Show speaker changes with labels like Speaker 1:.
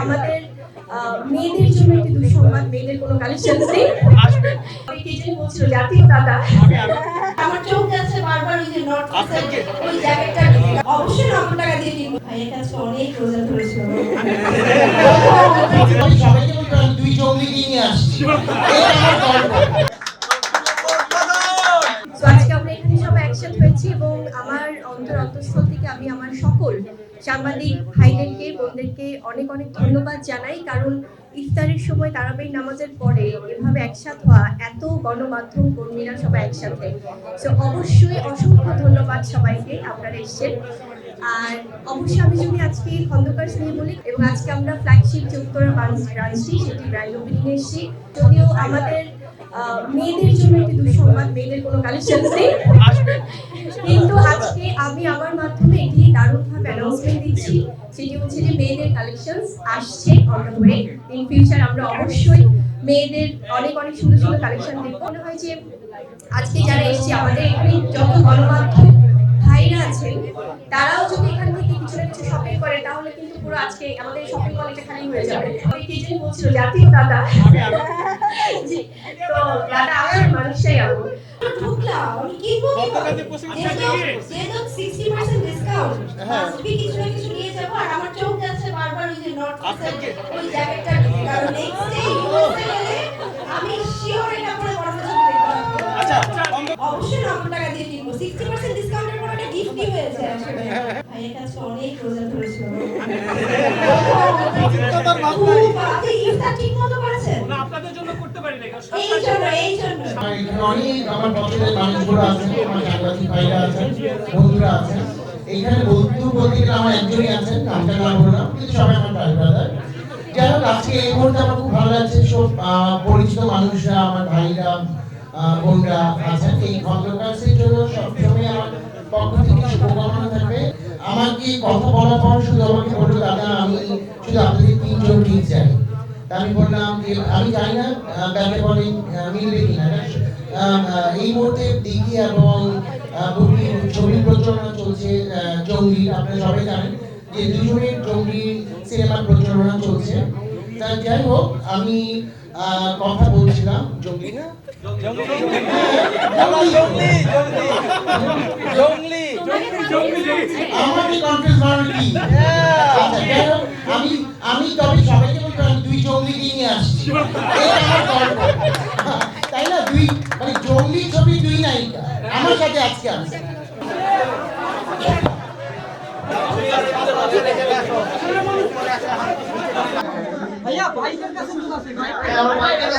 Speaker 1: আমাদের মেয়েদের জন্য একটি দুঃসংবাদ, মেয়েদের কোনো কালেকশনস নেই। আমি কে জানি বলছিল জাতীয় দাদা, আমার চোখ যাচ্ছে বারবার ওই যে নর্থ কোস্টের ওই জ্যাকেটটা অবশ্যই নগদ টাকা দিয়ে কিনবো। ভাইয়ের কাছে অনেক রোজা ধরেছিল।
Speaker 2: সবাইকে বলতে আমি দুই জঙ্গলি নিয়ে আসছি, এটা আমার গর্ব।
Speaker 1: আজকে আমরা এখানে সবাই একসাথে হয়েছি এবং আমার অন্তঃস্থল থেকে আমি আমার সকল সাংবাদিক ভাইদেরকে বোনদেরকে অনেক অনেক ধন্যবাদ জানাই, কারণ ইফতারের সময় তারাবির নামাজের পরে এভাবে একসাথে হওয়া, এত গণমাধ্যম কর্মীরা সবাই একসাথে, তো অবশ্যই অসংখ্য ধন্যবাদ সবাইকে, আপনারা এসেছেন। আর অবশ্যই আমি যদি আজকে খন্দকার্স নিয়ে বলি, এবং আজকে আমরা ফ্ল্যাগশিপ যে উত্তরা ব্রাঞ্চটি সেটি ব্র্যান্ড ওপেনিং এসেছি। যদিও আমাদের মেয়েদের জন্য একটি দুঃসংবাদ, মেয়েদের কোনো কালেকশনস নেই, কিন্তু আজকে আমি আমার মাধ্যমে এটি দারুণভাবে অ্যানাউন্সমেন্ট দিচ্ছি, সেটি হচ্ছে যে মেয়েদের কালেকশনস আসছে on the way. In future আমরা অবশ্যই মেয়েদের অনেক অনেক সুন্দর সুন্দর কালেকশন দেখবো। মনে হয় যে আজকে যারা এসেছে আমাদের এখানে যত গণমাধ্যম ভাইরা আছেন, তারাও যদি এখান থেকে কিছু না কিছু শপিং করে তাহলে কিন্তু পুরো আজকে আমাদের শপিং মলটা খালি হয়ে যাবে। আমি কে জানি বলছিল জাতীয় দাদা, তো দাদা আমার মানুষটাই আমি ঢুকলাম, আমি কিনবো যেহেতু 60% ডিসকাউন্ট, মাস্টবি কিছু না কিছু নিয়ে যাবো। আর আমার চোখ যাচ্ছে বারবার ওই যে নর্থ কোস্টের ওই জ্যাকেটটা দিকে, কারণ নেক্সট ডে ইউএসএ গেলে আমি শিওর এটা পরে বড় কিছু দেখবো। আচ্ছা অবশ্যই নগদ টাকা দিয়ে কিনবো, 60% ডিসকাউন্টের পর একটা গিফটই হয়েছে আসলে। ভাইয়ের কাছে অনেক রোজা ধরেছিল। আপনি ইফতার ঠিক মতো করেছেন?
Speaker 3: না, আপনাদের জন্য করতে পারি না,
Speaker 1: এই জন্য
Speaker 2: অনেক আমার পছন্দের মানুষগুলো আছেন, আমার সাংবাদিক ভাইরা আছেন, বন্ধুরা আছেন। এইখানে বন্ধু বলতে গেলে আমার একজনই আছেন, নামটা না বললাম, কিন্তু সবাই আমার ভাই ব্রাদার। যাই হোক, আজকে এই মুহূর্তে আমার খুব ভালো লাগছে, সব পরিচিত মানুষরা, আমার ভাইরা বোনরা আছেন। এই খন্দকার্সের জন্য সবসময় আমার পক্ষ থেকে শুভকামনা থাকবে। আমাকে কথা বলার পর শুধু আমাকে বললো, দাদা আমি শুধু আপনাদের তিনজন ঠিক চাই। আমি বললাম যে আমি জানি না ব্যাপারে বলে মিলবে কিনা। এই মুহূর্তে দিঘি এবং ছবির প্রচারণা চলছে জঙ্গলি, আপনারা সবাই জানেন যে দুজনের জঙ্গলি সিনেমার প্রচারণা চলছে। তা যাই হোক, আমি কথা বলছিলাম জঙ্গলি না আমাকে কনফিউজ করার কি। আচ্ছা যাই হোক, আমি তবে সবাইকে বলতে আমি দুই জঙ্গলি নিয়ে আসছি, এটা আমার গর্ব, তাই না? দুই মানে জঙ্গলি ছবি দুই নায়িকা আমার সাথে আজকে আছে।
Speaker 3: ভাইয়া ভাইদের কাছে দুধ আছে,
Speaker 2: আমার ভাইয়ের কাছে